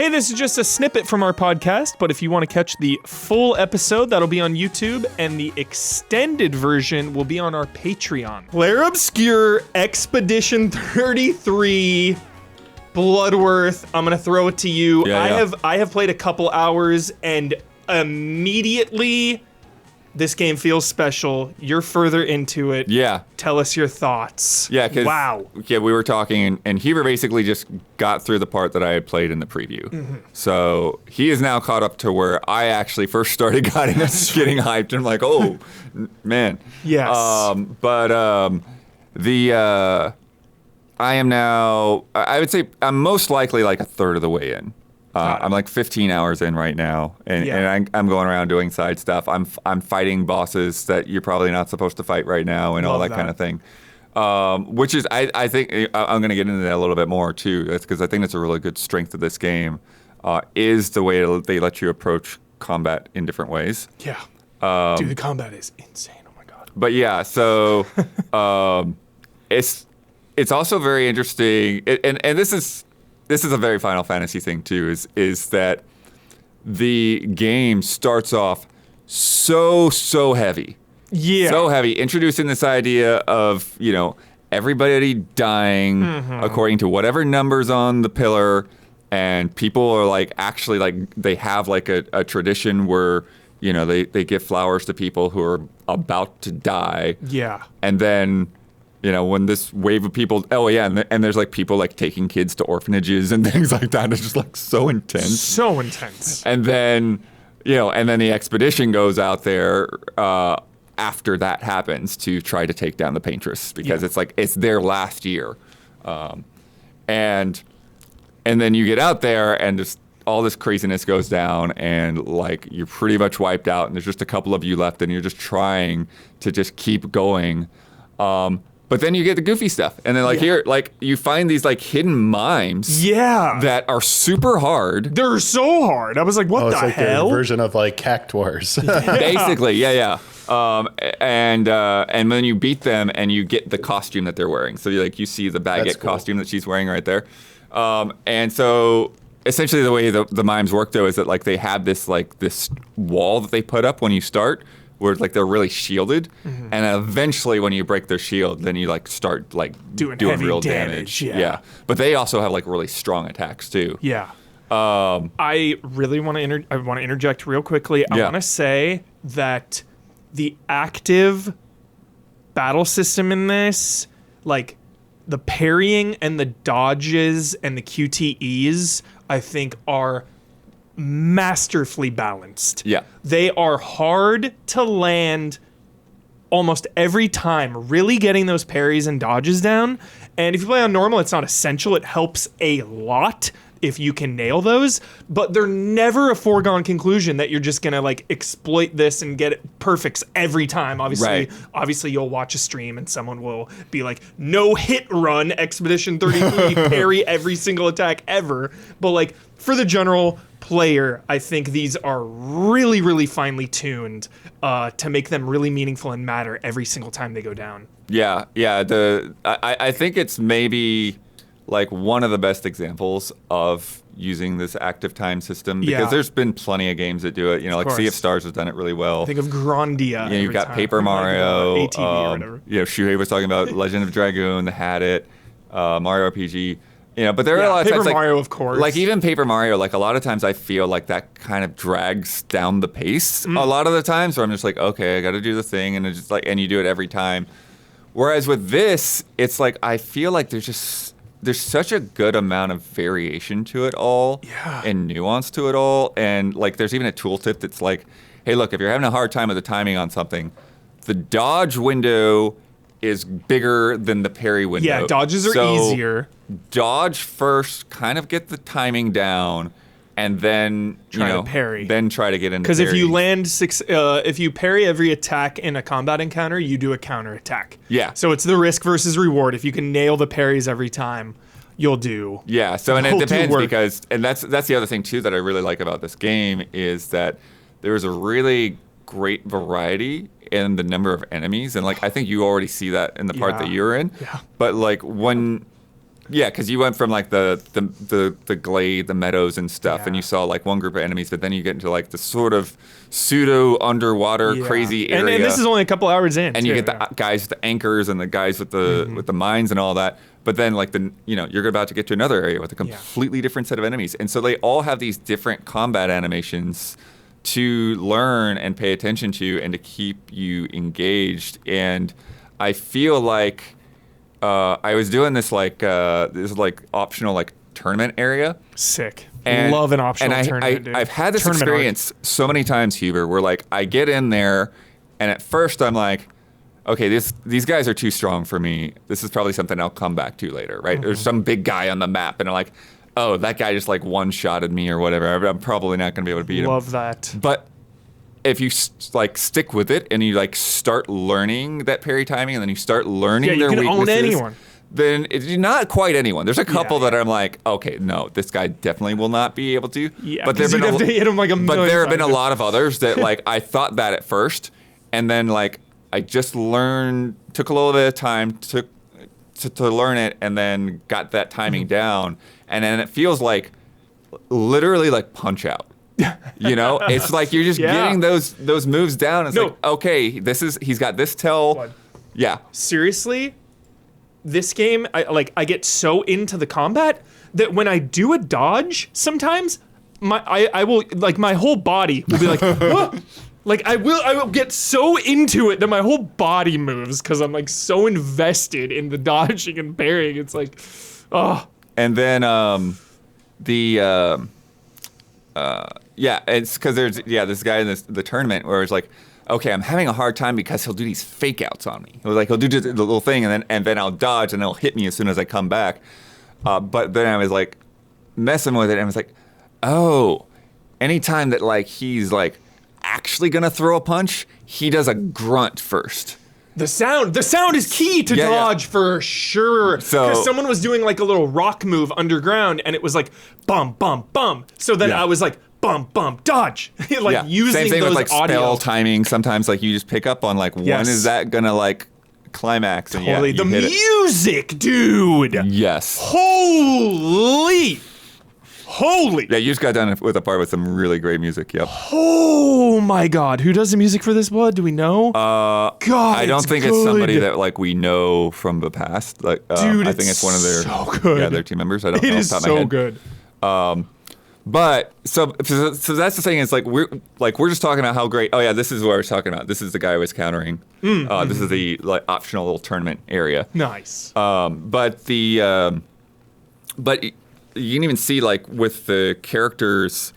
Hey, this is just a snippet from our podcast, but if you want to catch the full episode, that'll be on YouTube, and the extended version will be on our Patreon. Clair Obscur Expedition 33 Bloodworth. I'm going to throw it to you. I have played a couple hours, and immediately this game feels special. You're further into it. Yeah. Tell us your thoughts. Yeah, because wow. Yeah, we were talking, and Heber basically just got through the part that I had played in the preview. Mm-hmm. So he is now caught up to where I actually first started getting hyped, and I'm like, oh, man. Yes. I am now, I would say I'm most likely like a third of the way in. I'm like 15 hours in right now, and I'm going around doing side stuff. I'm fighting bosses that you're probably not supposed to fight right now, and all that kind of thing. Which is, I think, I'm going to get into that a little bit more too. That's because I think that's a really good strength of this game, is the way they let you approach combat in different ways. Yeah. Dude, the combat is insane. Oh my god. But yeah, so it's also very interesting, and this is a very Final Fantasy thing too, is that the game starts off so heavy. Yeah. So heavy, introducing this idea of, everybody dying according to whatever numbers on the pillar, and people are like, actually, like, they have like a tradition where, they give flowers to people who are about to die. Yeah. And then, when this wave of people, and there's like people like taking kids to orphanages and things like that. It's just like so intense. So intense. And then, the expedition goes out there after that happens to try to take down the Paintress, because it's like, it's their last year. And then you get out there and just all this craziness goes down, and like you're pretty much wiped out, and there's just a couple of you left, and you're just trying to just keep going. But then you get the goofy stuff, and then here, like you find these like hidden mimes, that are super hard. They're so hard. I was like, what the it's like hell? Their version of like Cactuars. Basically, yeah. And when you beat them, and you get the costume that they're wearing, so you see the baguette costume that she's wearing right there, and so essentially the way the mimes work though is that like they have this wall that they put up when you start, where like they're really shielded, and eventually when you break their shield, then you like start like doing real damage. Yeah. But they also have like really strong attacks too. Yeah. I really want to interject real quickly. I want to say that the active battle system in this, like the parrying and the dodges and the QTEs, I think are masterfully balanced. Yeah. They are hard to land almost every time, really getting those parries and dodges down. And if you play on normal, it's not essential. It helps a lot if you can nail those, but they're never a foregone conclusion that you're just gonna like exploit this and get it perfects every time. Obviously you'll watch a stream and someone will be like, no hit run Expedition 33 parry every single attack ever. But like for the general player, I think these are really, really finely tuned to make them really meaningful and matter every single time they go down. Yeah. I think it's maybe like one of the best examples of using this active time system, because there's been plenty of games that do it. Like Sea of Stars has done it really well. Think of Grandia. You've got Paper Mario. Like, ATV or whatever. Shuhei was talking about Legend of Dragoon, the Had It, Mario RPG. But there are a lot of Paper times, like, Mario, of course. Like even Paper Mario, like a lot of times I feel like that kind of drags down the pace a lot of the times, where I'm just like, okay, I got to do the thing, and it's just like, and you do it every time. Whereas with this, it's like I feel like there's such a good amount of variation to it all, and nuance to it all, and like there's even a tooltip that's like, hey, look, if you're having a hard time with the timing on something, the dodge window is bigger than the parry window. Yeah, dodges are easier. Dodge first, kind of get the timing down, and then try to parry. Then try to get into. Because if you land if you parry every attack in a combat encounter, you do a counter attack. Yeah. So it's the risk versus reward. If you can nail the parries every time, you'll do. Yeah. So and it depends, because that's the other thing too that I really like about this game is that there's a really great variety in the number of enemies, and like I think you already see that in the part that you're in. Yeah. But like when Yeah, because you went from like the glade, the meadows and stuff, and Yeah. you saw like one group of enemies, but then you get into like the sort of pseudo underwater crazy area. And this is only a couple hours in. and you too, get the guys with the anchors and the guys with the mines and all that. But then like you're about to get to another area with a completely different set of enemies, and so they all have these different combat animations to learn and pay attention to, and to keep you engaged. And I feel like I was doing this optional like tournament area. Sick. And, Love an optional and tournament, dude. I've had this Tournament experience so many times, Huber, where like I get in there, and at first I'm like, okay, these guys are too strong for me. This is probably something I'll come back to later, right? There's some big guy on the map, and I'm like, oh, that guy just like one-shotted me or whatever. I'm probably not going to be able to beat him. Love that. But if you stick with it and you like start learning that parry timing, and then you start learning you their can weaknesses, own anyone. then not quite anyone. There's a couple Yeah. that I'm like, okay, no, this guy definitely will not be able to. Yeah, but because you'd have to hit him like a But million there have been a times. lot of others that like I thought that at first, and then like I just took a little bit of time to learn it, and then got that timing down, and then it feels like literally like Punch Out. You know, it's like you're just getting those moves down. It's like, okay, he's got this tell. Blood. Yeah. Seriously, this game, I get so into the combat that when I do a dodge, sometimes I will like my whole body will be like, what? Like I will get so into it that my whole body moves because I'm like so invested in the dodging and parrying. It's like, oh. And then it's because there's this guy in the tournament where it's like, okay, I'm having a hard time because he'll do these fake outs on me. He'll do just the little thing, and then I'll dodge, and he'll hit me as soon as I come back. But then I was like messing with it, and I was like, oh, anytime that like he's like actually gonna throw a punch, he does a grunt first. The sound is key to dodge for sure. So- because someone was doing like a little rock move underground, and it was like bum bum bum. So then I was like bum bum dodge, like using Same thing those with like audio. spell timing. Sometimes like you just pick up on like when is that gonna like climax, and Totally, you the hit it. music, dude. Yes. Holy. Yeah, you just got done with a part with some really great music. Yep. Oh my God! Who does the music for this? Blood? Do we know? God, I don't think it's somebody that like we know from the past. Like, Dude, I think it's one of their so good. their team members. I don't know It off is the top of my so head. good. But so that's the thing. Is like we're just talking about how great. Oh yeah, this is what I was talking about. This is the guy I was countering. This is the like optional little tournament area. Nice. But you can even see like with the characters,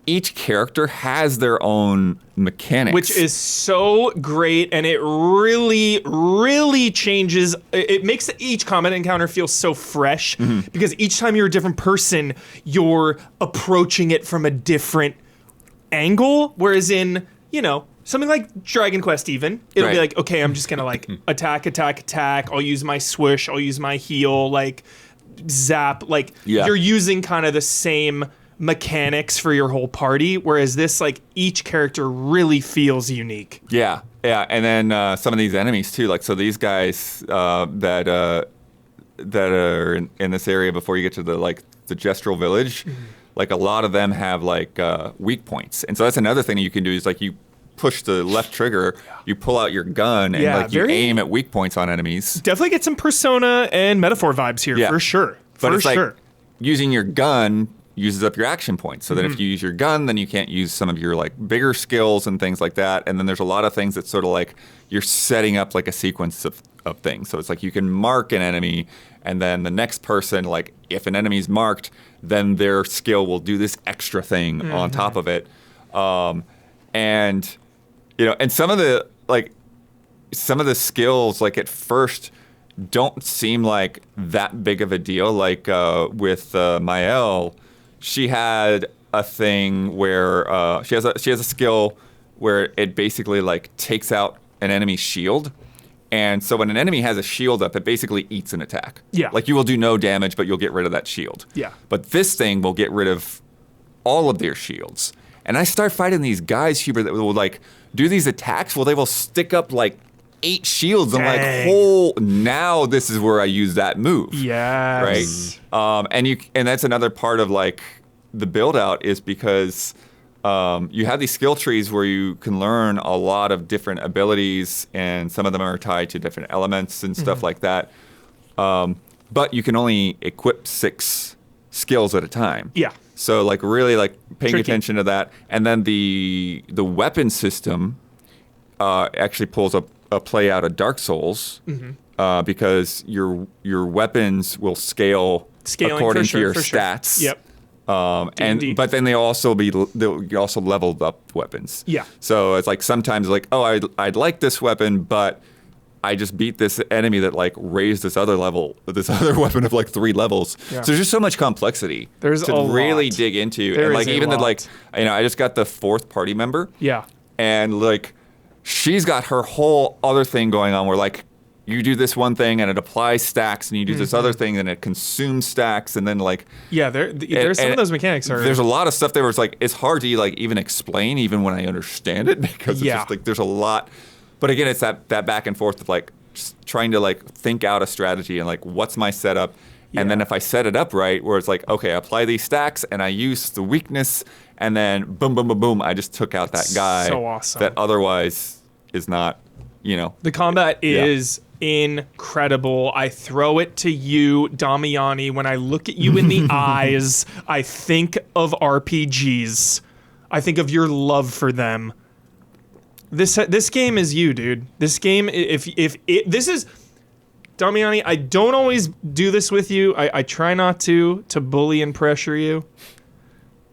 each character has their own mechanics, Which is so great, and it really, really changes. It makes each combat encounter feel so fresh because each time you're a different person, you're approaching it from a different angle. Whereas in, something like Dragon Quest, even, it'll be Right. like, okay, I'm just gonna like attack. I'll use my swish. I'll use my heal. Like zap. Like you're using kind of the same mechanics for your whole party, whereas this, like, each character really feels unique. Yeah, and then some of these enemies too. Like, so these guys that are in this area before you get to the Gestural Village, like a lot of them have like weak points, and so that's another thing that you can do is like you push the left trigger, you pull out your gun, and like you aim at weak points on enemies. Definitely get some Persona and Metaphor vibes here, for sure. But it's sure. like using your gun uses up your action points, so that if you use your gun, then you can't use some of your like bigger skills and things like that. And then there's a lot of things that sort of like you're setting up like a sequence of things. So it's like you can mark an enemy, and then the next person, like if an enemy's marked, then their skill will do this extra thing on top of it. And some of the skills, like at first, don't seem like that big of a deal. Like with Mael, she had a thing where she has a skill where it basically like takes out an enemy's shield. And so when an enemy has a shield up, it basically eats an attack. Yeah. Like you will do no damage, but you'll get rid of that shield. Yeah. But this thing will get rid of all of their shields. And I start fighting these guys, Hubert, that will like do these attacks. Well, they will stick up like 8 shields. I'm Dang. like, now this is where I use that move. Yes. Right. And that's another part of like the build out is because you have these skill trees where you can learn a lot of different abilities, and some of them are tied to different elements and stuff like that. But you can only equip 6 skills at a time. Yeah. So like really like paying Tricky. attention to that, and then the weapon system actually pulls a play out of Dark Souls because your weapons will scale Scaling according for sure, to your for sure. stats. Yep. And but then they'll also leveled up weapons. Yeah. So it's like sometimes like, oh, I'd like this weapon, but I just beat this enemy that like raised this other weapon of like 3 levels. Yeah. So there's just so much complexity There's to a really lot. dig into. There and is like a even that, like, lot. I just got the 4th party member. Yeah. And like she's got her whole other thing going on where like you do this one thing and it applies stacks, and you do this other thing and it consumes stacks, and then like There's some of those mechanics are. there's a lot of stuff there where it's like it's hard to like even explain even when I understand it because it's just like there's a lot. But again, it's that back and forth of like just trying to like think out a strategy and like what's my setup. And then if I set it up right, where it's like, okay, I apply these stacks and I use the weakness, and then boom, boom, boom, boom, I just took out that guy so awesome. that otherwise is not, The combat is incredible. I throw it to you, Damiani. When I look at you in the eyes, I think of RPGs. I think of your love for them. This game is you, dude. This game, this is Damiani. I don't always do this with you. I try not to bully and pressure you.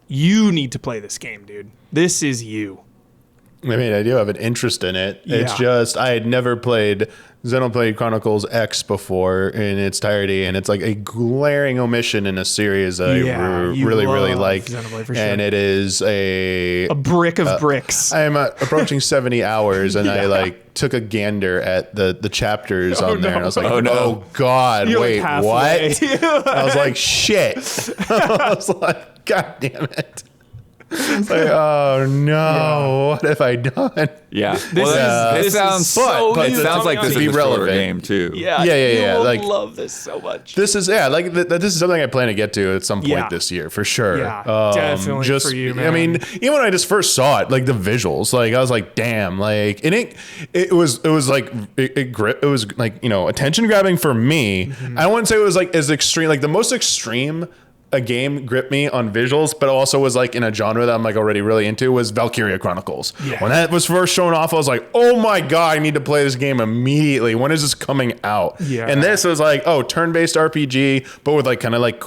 You need to play this game, dude. This is you. I mean, I do have an interest in it. It's Yeah. just I had never played Xenoblade Chronicles X before in its entirety, and it's like a glaring omission in a series I you really love like. Xenoblade for sure. And it is a brick of bricks. I am approaching 70 hours, and I like took a gander at the chapters on there, and I was like, oh God, You're, like, wait, halfway. what? I was like, shit. I was like, God damn it. It's like, oh no, what have I done? Yeah. This sounds is so but it you, sounds like this Damiani. is a shorter Relevant. game too. Yeah, Yeah. You will Like, love this so much. this is this is something I plan to get to at some point Yeah. this year for sure. Yeah, definitely for you, man. I mean, even when I just first saw it, like the visuals, like I was like, damn, like it was like it was like, attention grabbing for me. Mm-hmm. I wouldn't say it was like as extreme, like the most extreme a game gripped me on visuals, but also was like in a genre that I'm like already really into was Valkyria Chronicles. Yeah. When that was first shown off, I was like, oh my God, I need to play this game immediately. When is this coming out? Yeah. And this was like, turn-based RPG, but with like kind of like,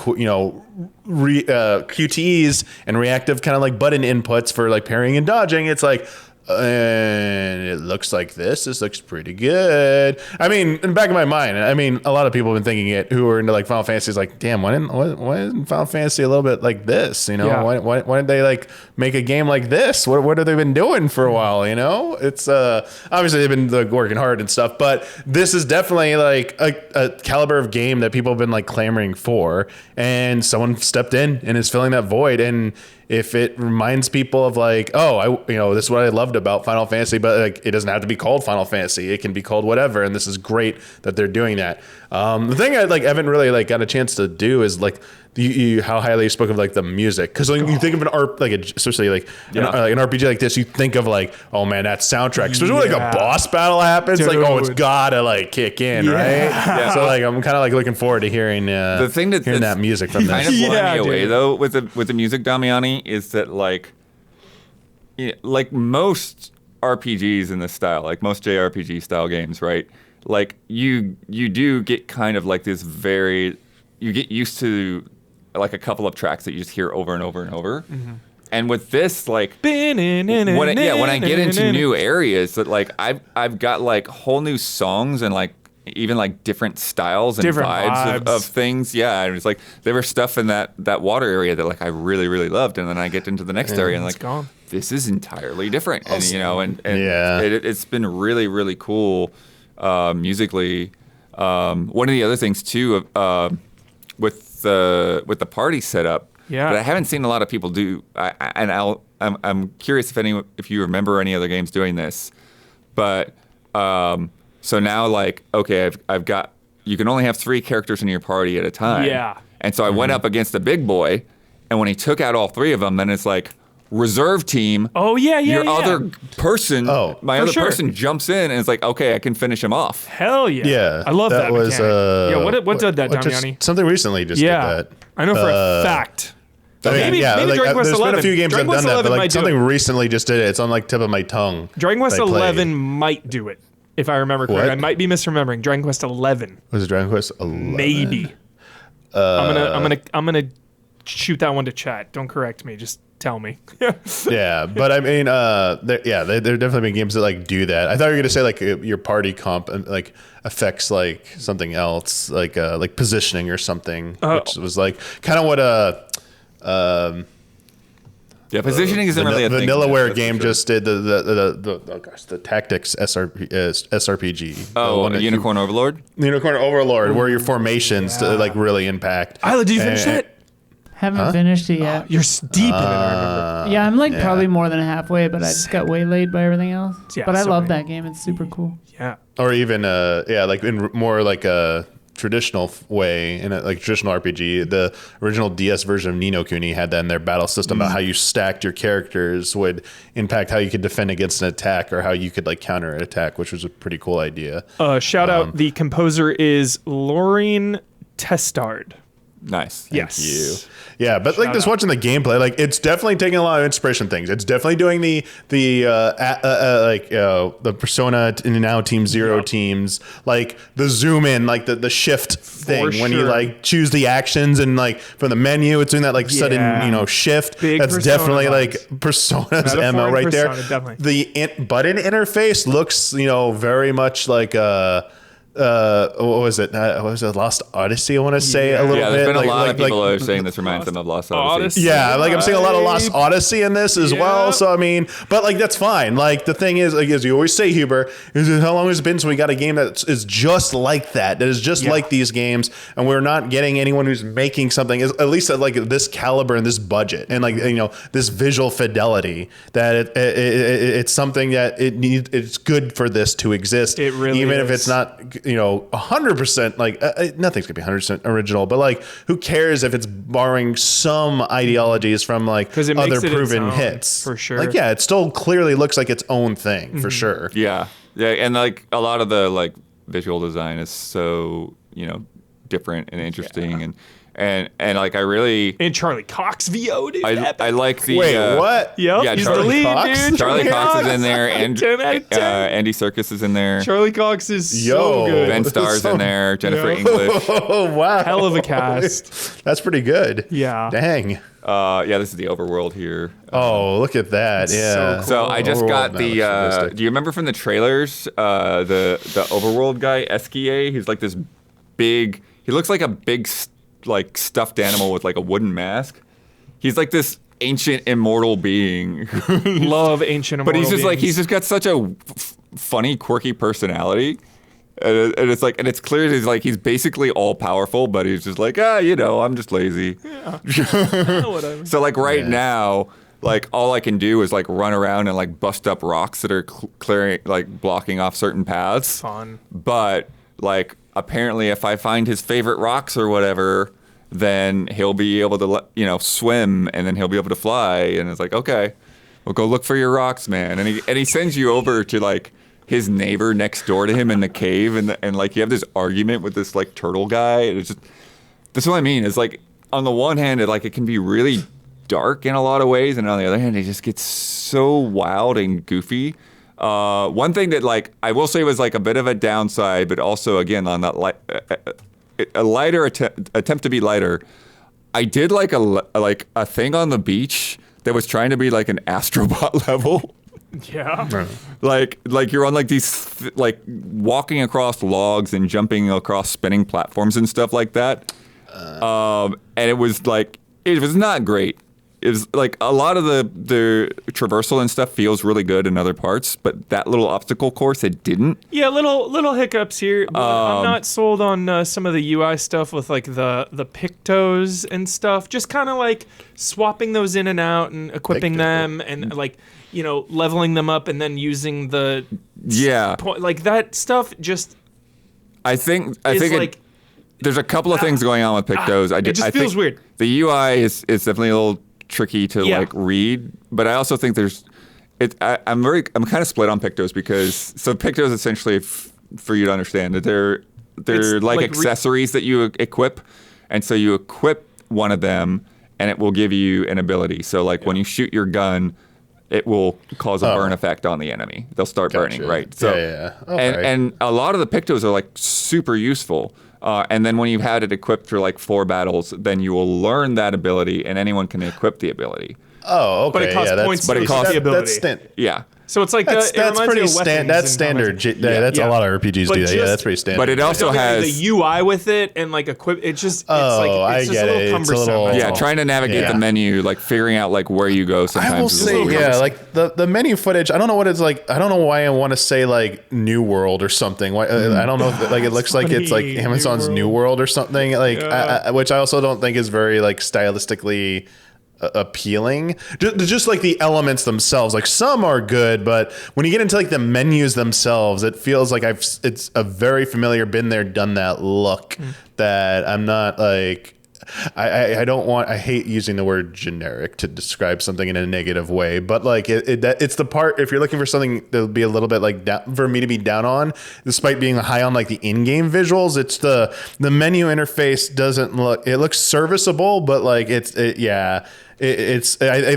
QTEs and reactive kind of like button inputs for like parrying and dodging. It's like, and it looks like this. This looks pretty good. I mean, in the back of my mind, I mean, a lot of people have been thinking it who are into like Final Fantasy is like, damn, why isn't Final Fantasy a little bit like this? Yeah. Why did they like make a game like this? What have they been doing for a while? It's obviously they've been like working hard and stuff, but this is definitely like a caliber of game that people have been like clamoring for, and someone stepped in and is filling that void. And if it reminds people of like, this is what I loved about Final Fantasy, but like it doesn't have to be called Final Fantasy. It can be called whatever, and this is great that they're doing that. The thing I like haven't really like got a chance to do is like how highly you spoke of like the music, because when you think of an art especially like an RPG like this, you think of like, oh man, that soundtrack. Especially when like a boss battle happens, Dude. like it's gotta like kick in, right? Yeah. So like I'm kind of like looking forward to hearing The thing hearing that music from kind this. of blowing me away dude. though with the music, Damiani, is that like most RPGs in this style, like most JRPG style games, right? Like you do get kind of like this you get used to like a couple of tracks that you just hear over and over and over. Mm-hmm. And with this, like when I get into new areas, that like I've got like whole new songs and like even like different styles and Different vibes vibes. of things. Yeah, and it's like there was stuff in that water area that like I really really loved, and then I get into the next area and like gone. this is entirely different, and and Yeah. it's been really really cool musically. One of the other things too with the party setup that I haven't seen a lot of people do, I'm curious if you remember any other games doing this, but So now, like, okay, I've got, you can only have 3 characters in your party at a time. Yeah. And so I went up against the big boy, and when he took out all 3 of them, then it's like, reserve team. Oh, yeah. Your other person, my other sure. person jumps in, and it's like, okay, I can finish him off. Hell yeah. Yeah. I love that was, mechanic. Yeah, what did that, Damiani? Something recently just Yeah. did that. I know for a fact. I mean, Maybe like, Dragon Quest there's 11. been a few games Dragon that have Quest done that, 11 but might like do something it. recently just did it. It's on like tip of my tongue. Dragon Quest that I played. 11 might do it, if I remember correctly. What? I might be misremembering. Dragon Quest 11. Was it Dragon Quest 11? Maybe. I'm gonna shoot that one to chat. Don't correct me. Just tell me. Yeah, but I mean, there definitely been games that like do that. I thought you were gonna say like your party comp like affects like something else, like positioning or something, which was like kind of what Yeah, positioning isn't really a thing. Vanillaware game just did the tactics SRPG. Oh, Unicorn Overlord? Unicorn Overlord, where your formations to, like really impact. Isla, did you finish that? Haven't finished it yet. You're deep in it, I remember. Yeah, I'm like probably more than halfway, but I just got waylaid by everything else. Yeah, but I so love many. that game. It's super cool. Yeah. Or even like in more like a traditional way, in a like traditional RPG, the original DS version of Ni no Kuni had that in their battle system about how you stacked your characters would impact how you could defend against an attack or how you could like counter an attack, which was a pretty cool idea. Shout out, the composer is Lauren Testard. Nice. Yes. Thank you. Yeah, but like just watching the gameplay, like it's definitely taking a lot of inspiration things. It's definitely doing the Persona and now Team Zero teams, like the zoom in, like the shift thing when you sure. like choose the actions and like from the menu, it's doing that like sudden shift. Big That's Persona definitely vibes. like Persona's Metaphor MO and right there. Persona, definitely. The button interface looks, very much like what was it? Lost Odyssey, I want to say a little bit. Yeah, there's been a like, lot like, of people like, that are saying this reminds them of Lost Odyssey. yeah, like I'm seeing a lot of Lost Odyssey in this as well. Yep. So I mean, but like that's fine. Like the thing is, like as you always say, Huber, is how long has it been since we got a game that is just like that? That is just like these games, and we're not getting anyone who's making something at least at like this caliber and this budget and like this visual fidelity that it's something that it's good for this to exist. It really even is. if it's not 100% like nothing's gonna be 100% original, but like who cares if it's borrowing some ideologies from like 'Cause it makes other it its proven own, hits for sure. Like it still clearly looks like its own thing for sure. Yeah. Yeah, and like a lot of the like visual design is so, different and interesting and like I really And Charlie Cox VO, dude. I like the Wait, what? Yep, Yeah, he's Charlie the lead, Cox? dude. Charlie Cox is in there and 10 out of 10. Andy Serkis is in there. Charlie Cox is Yo. so good. Ben Starr's in there, Jennifer Yeah. English. Oh wow, Hell of a cast. That's pretty good. Yeah. Dang. Yeah, this is the overworld here. Oh, look at that. Yeah. cool. So I just Overworld got now the. looks realistic. Do you remember from the trailers the overworld guy Esquier? He's like this big. He looks like a big like stuffed animal with like a wooden mask. He's like this ancient immortal being. Love ancient But he's just like beings. he's just got such a funny, quirky personality. And it's like, and it's clear he's like he's basically all powerful, but he's just like I'm just lazy. Whatever. So like right now, like all I can do is like run around and like bust up rocks that are clearing, like blocking off certain paths. Fun. But like apparently, if I find his favorite rocks or whatever, then he'll be able to swim, and then he'll be able to fly. And it's like, okay, well go look for your rocks, man. And he sends you over to like his neighbor next door to him in the cave, and like you have this argument with this like turtle guy. And it's just that's what I mean. It's like on the one hand, it can be really dark in a lot of ways, and on the other hand, it just gets so wild and goofy. One thing that like I will say was like a bit of a downside, but also again on that a lighter attempt to be lighter. I did like a thing on the beach that was trying to be like an Astrobot level. Yeah. Like you're on like these like walking across logs and jumping across spinning platforms and stuff like that. And it was not great. is like a lot of the traversal and stuff feels really good in other parts, but that little obstacle course, it didn't. Yeah, little hiccups here. But I'm not sold on some of the UI stuff with like the pictos and stuff. Just kind of like swapping those in and out and equipping them and like leveling them up and then using the like that stuff. Just I think there's a couple of things going on with pictos. It just feels weird. The UI is definitely a little tricky to like read, but I also think I'm kind of split on pictos because pictos essentially for you to understand that they're like accessories that you equip, and so you equip one of them and it will give you an ability. So like when you shoot your gun, it will cause a burn effect on the enemy. They'll start burning, right? So okay. and a lot of the pictos are like super useful. And then when you've had it equipped for like 4 battles, then you will learn that ability, and anyone can equip the ability. Oh, okay. But it costs points to the ability. Yeah. So it's like that's pretty standard. That's standard. That's a lot of RPGs do that. Yeah, that's pretty standard. But it also has the UI with it and like equip. It's just it's just a little cumbersome. Trying to navigate the menu, like figuring out like where you go. Sometimes I will say, like the menu footage. I don't know what it's like. I don't know why I want to say like New World or something. Why, I don't know. If, like it looks like it's like Amazon's New World or something. Like which I also don't think is very like stylistically appealing. Just like the elements themselves, like some are good, but when you get into like the menus themselves, it feels like it's a very familiar, been there, done that look that I'm not like. I hate using the word generic to describe something in a negative way, but like it's the part, if you're looking for something that'll be a little bit like for me to be down on, despite being high on like the in-game visuals, it's the menu interface it looks serviceable, but like I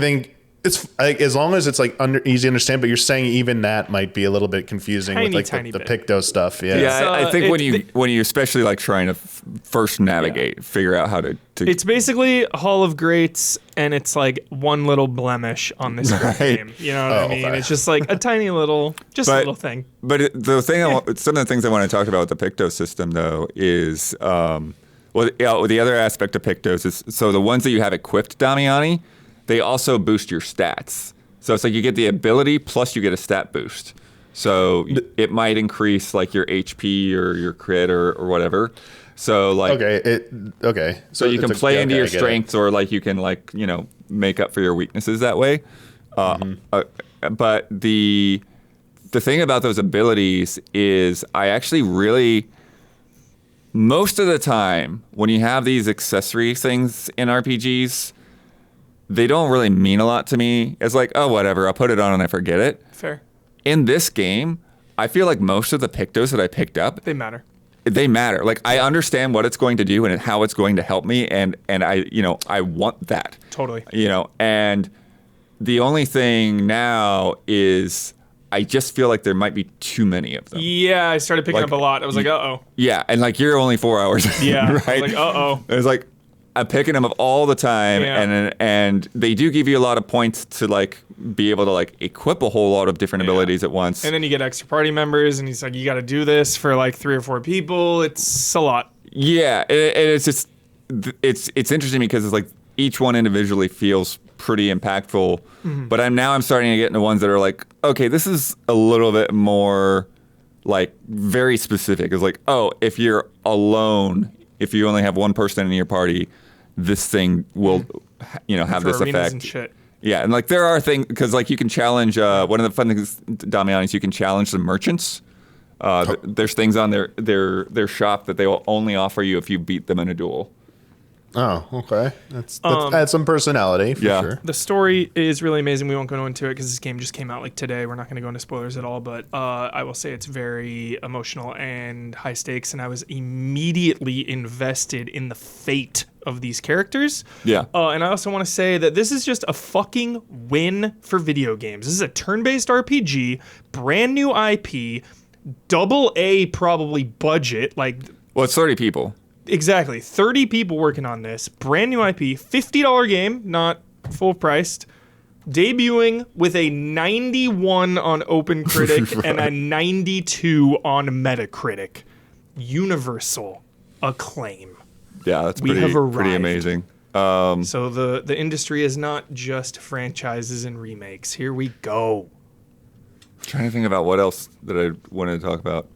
think it's like, as long as it's like easy to understand, but you're saying even that might be a little bit confusing with like the picto stuff. Yeah, I think when you especially like trying to first navigate, figure out how to. It's basically Hall of Greats, and it's like one little blemish on this game. You know what I mean? Okay. It's just like a tiny little, a little thing. But some of the things I want to talk about with the picto system though is, the other aspect of pictos is so the ones that you have equipped, Damiani, they also boost your stats. So it's like you get the ability plus you get a stat boost. So it might increase like your HP or your crit or whatever. So like So you can play into your strengths, or like you can like make up for your weaknesses that way. But the thing about those abilities is I actually really, most of the time when you have these accessory things in RPGs, they don't really mean a lot to me. It's like, oh, whatever, I'll put it on and I forget it. Fair. In this game, I feel like most of the pictos that I picked up, they matter. Like I understand what it's going to do and how it's going to help me, and I want that. Totally. And the only thing now is I just feel like there might be too many of them. Yeah, I started picking up a lot. I was like, uh-oh. Yeah, and like you're only 4 hours in, yeah, right? I was like, uh-oh. It was like, I'm picking them up all the time, and they do give you a lot of points to like be able to like equip a whole lot of different abilities at once. And then you get extra party members, and he's like, you got to do this for like 3 or 4 people. It's a lot. Yeah, it's just it's interesting because it's like each one individually feels pretty impactful, but I'm starting to get into ones that are like, okay, this is a little bit more like very specific. It's like, oh, if you're alone, if you only have one person in your party, this thing will, have this effect. And shit. Yeah, and like there are things because like you can challenge. One of the fun things, Damiani, is you can challenge the merchants. There's things on their shop that they will only offer you if you beat them in a duel. Oh, okay. That's adds some personality for sure. The story is really amazing. We won't go into it because this game just came out like today. We're not going to go into spoilers at all, but I will say it's very emotional and high stakes, and I was immediately invested in the fate of these characters. Yeah. And I also want to say that this is just a fucking win for video games. This is a turn-based RPG, brand new IP, AA probably budget. Well, it's 30 people. Exactly. 30 people working on this. Brand new IP. $50 game, not full priced. Debuting with a 91 on OpenCritic and a 92 on Metacritic. Universal acclaim. Yeah, that's pretty amazing. So the industry is not just franchises and remakes. Here we go. Trying to think about what else that I wanted to talk about.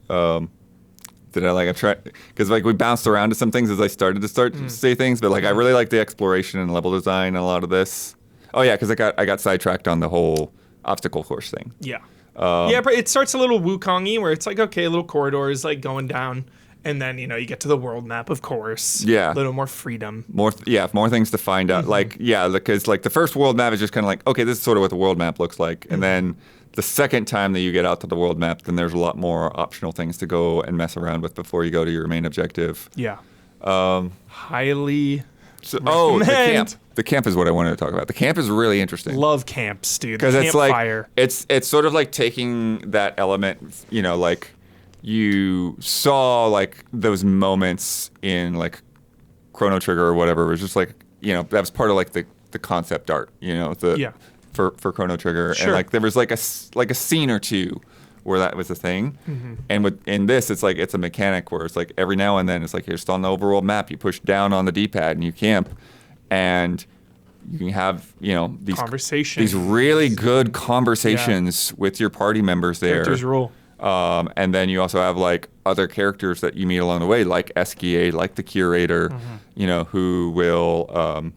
That I like. I'm trying because like we bounced around to some things as I started to say things, but like I really like the exploration and level design in a lot of this. Oh yeah, because I got sidetracked on the whole obstacle course thing. Yeah. Yeah, but it starts a little Wukong-y where it's like, okay, little corridors like going down. And then, you get to the world map, of course. Yeah. A little more freedom. More things to find out. Like, yeah, because like the first world map is just kind of like, okay, this is sort of what the world map looks like. And then the second time that you get out to the world map, then there's a lot more optional things to go and mess around with before you go to your main objective. Yeah. Highly the recommend. camp. The camp is what I wanted to talk about. The camp is really interesting. Love camps, dude. Because it's Campfire. like, it's sort of like taking that element, like, you saw like those moments in like Chrono Trigger or whatever. It was just like, that was part of like the concept art, for Chrono Trigger. Sure. And like there was like a scene or two where that was a thing. And in this, it's like it's a mechanic where it's like every now and then it's like you're just on the overworld map. You push down on the D-pad and you camp, and you can have these conversations, these really good conversations with your party members there. Characters rule. And then you also have like other characters that you meet along the way, like SGA, like the curator, who will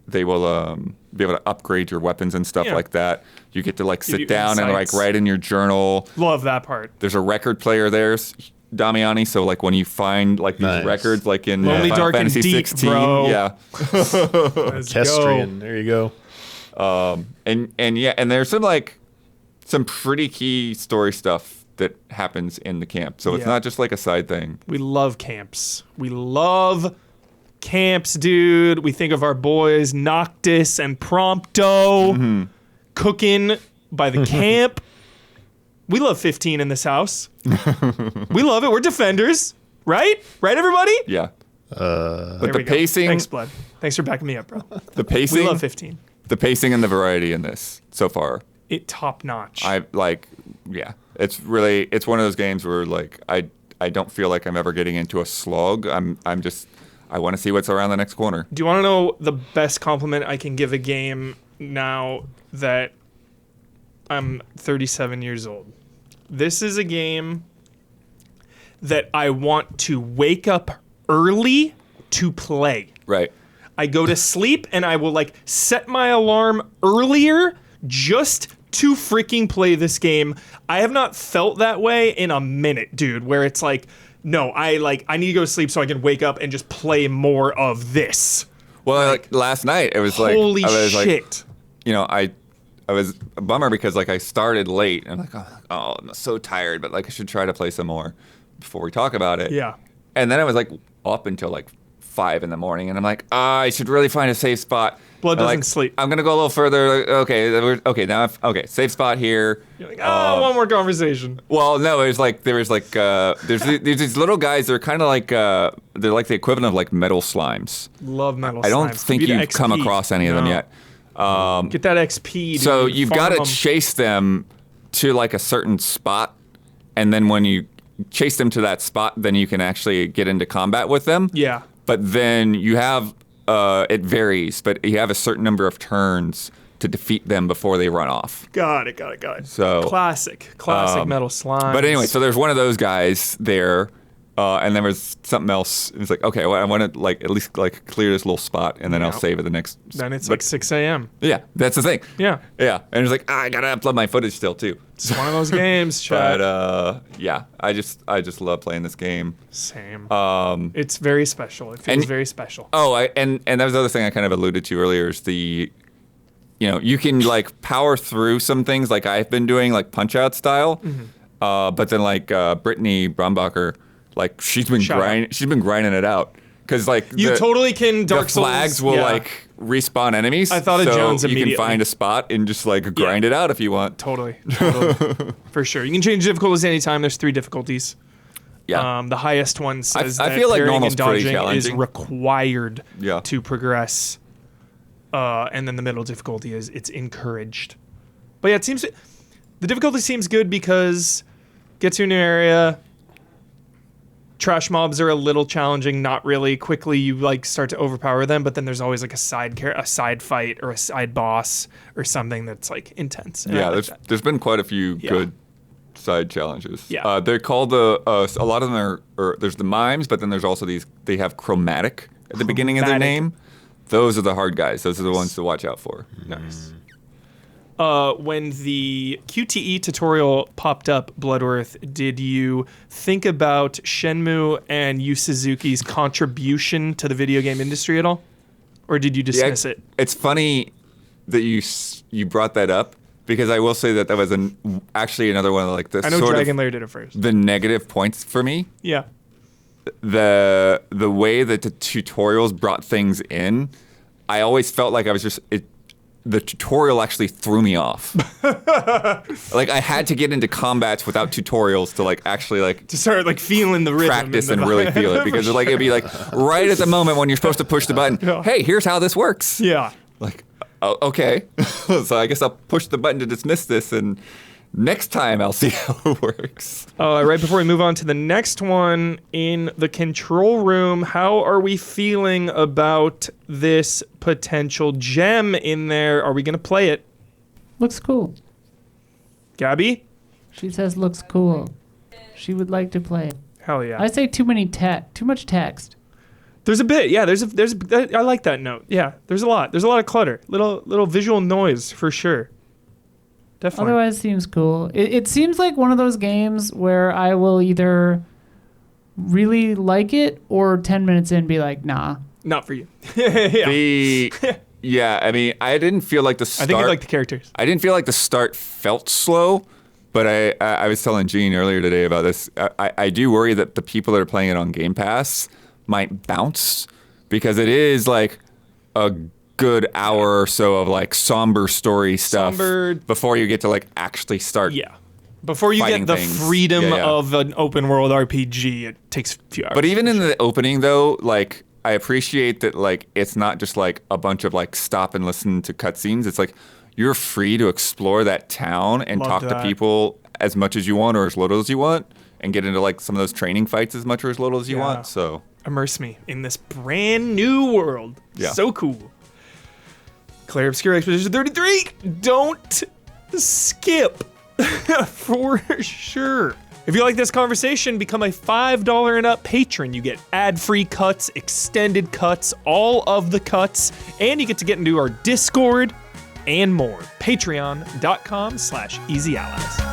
they will be able to upgrade your weapons and stuff like that. You get to like sit down and like write in your journal. Love that part. There's a record player there, Damiani. So like when you find like these records, like in Lonely, Final Dark, and Fantasy Deep, 16, bro. yeah, Kestrian. There you go. and there's some pretty key story stuff that happens in the camp. So it's not just like a side thing. We love camps. We love camps, dude. We think of our boys Noctis and Prompto cooking by the camp. We love 15 in this house. We love it. We're defenders, right? Right, everybody? Yeah. But There the we go. pacing, Thanks, Blood. Thanks for backing me up, bro. the pacing, We love 15. the pacing and the variety in this so far. It top notch. It's one of those games where like I don't feel like I'm ever getting into a slog. I want to see what's around the next corner. Do you want to know the best compliment I can give a game now that I'm 37 years old? This is a game that I want to wake up early to play. Right. I go to sleep and I will like set my alarm earlier just to freaking play this game. I have not felt that way in a minute, dude, where it's like, no, I need to go to sleep so I can wake up and just play more of this. Well, like last night it was like Holy I was shit. Like, I was a bummer because like I started late and I'm like, oh, I'm so tired, but like I should try to play some more before we talk about it. Yeah. And then I was like up until like 5 a.m. and I'm like, I should really find a safe spot. Blood And, doesn't sleep. I'm gonna go a little further. Okay, safe spot here. You're like, one more conversation. Well, no, there's these little guys. They're kind of like they're like the equivalent of like metal slimes. Love metal I don't slimes. think Give me you've the come XP. across any of them No. yet. Get that XP, dude. So you've Farm got to 'em. chase them to like a certain spot, and then when you chase them to that spot, then you can actually get into combat with them. Yeah. But then you have it varies, but you have a certain number of turns to defeat them before they run off. Got it. So Classic metal slime. But anyway, so there's one of those guys there, and there was something else. It was like, okay, well, I want to like at least like clear this little spot, and then I'll Yeah. save it the next. Then it's but- like 6 a.m. yeah, that's the thing. Yeah. Yeah, and it's like I gotta upload my footage still too. It's one of those games, Chad. But yeah, I just love playing this game. Same. It's very special. It feels and- very special. Oh, and that was the other thing I kind of alluded to earlier is you can like power through some things like I've been doing like Punch Out style, but then like Brittany Brombacher, like she's been Shout out. grinding it out because like You totally can the Dark Souls. flags will yeah, like respawn enemies. I thought of so Jones you can immediately. find a spot and just like grind it out if you want. Totally. For sure. You can change difficulties anytime. There's 3 difficulties. Yeah. The highest one says I that feel like parrying normal's and pretty dodging is challenging. required Yeah. to progress. And then the middle difficulty is it's encouraged. But yeah, the difficulty seems good because get to a new area, Trash mobs are a little challenging, not really. Quickly you like start to overpower them, but then there's always like a side fight or a side boss or something that's like intense. And I Yeah, like that. there's been quite a few good side challenges. Yeah. They're called a lot of them are there's the mimes, but then there's also they have chromatic at the beginning of their Chromatic. name. Those are the hard guys. Those are the ones to watch out for. Nice. When the QTE tutorial popped up, Bloodworth, did you think about Shenmue and Yu Suzuki's contribution to the video game industry at all? Or did you dismiss it? It's funny that you brought that up because I will say that was actually another one of like the I know sort Dragon of Lair did it first. the negative points for me. Yeah. The way that the tutorials brought things in, I always felt like I was the tutorial actually threw me off. Like I had to get into combats without tutorials to like actually like To start like feeling the rhythm. practice and really feel it because like it'd be like right at the moment when you're supposed to push the button. Yeah. Hey, here's how this works. Yeah. Like, oh, okay. So I guess I'll push the button to dismiss this and next time I'll see how it works. Right before we move on to the next one, in the control room, how are we feeling about this potential gem in there? Are we going to play it? Looks cool. Gabby? She says looks cool. She would like to play it. Hell yeah. I say too much text. There's a bit, yeah. I like that note. Yeah, there's a lot. There's a lot of clutter. Little visual noise for sure. Definitely. Otherwise, seems cool. It seems like one of those games where I will either really like it or 10 minutes in be like, nah. Not for you. Yeah. Yeah, I mean, I didn't feel like the start. I think you like the characters. I didn't feel like the start felt slow, but I was telling Gene earlier today about this. I do worry that the people that are playing it on Game Pass might bounce because it is like a good hour or so of like somber story stuff before you get to like actually start. Yeah. Before you fighting get the things. freedom Yeah. of an open world RPG, it takes a few hours. But even in the opening though, like I appreciate that like it's not just like a bunch of like stop and listen to cutscenes. It's like you're free to explore that town and Love talk that. to people as much as you want or as little as you want and get into like some of those training fights as much or as little as you Yeah. want. So immerse me in this brand new world. Yeah. So cool. Clair Obscur Expedition 33. Don't skip for sure. If you like this conversation, become a $5 and up patron. You get ad-free cuts, extended cuts, all of the cuts, and you get to get into our Discord and more. Patreon.com/EasyAllies.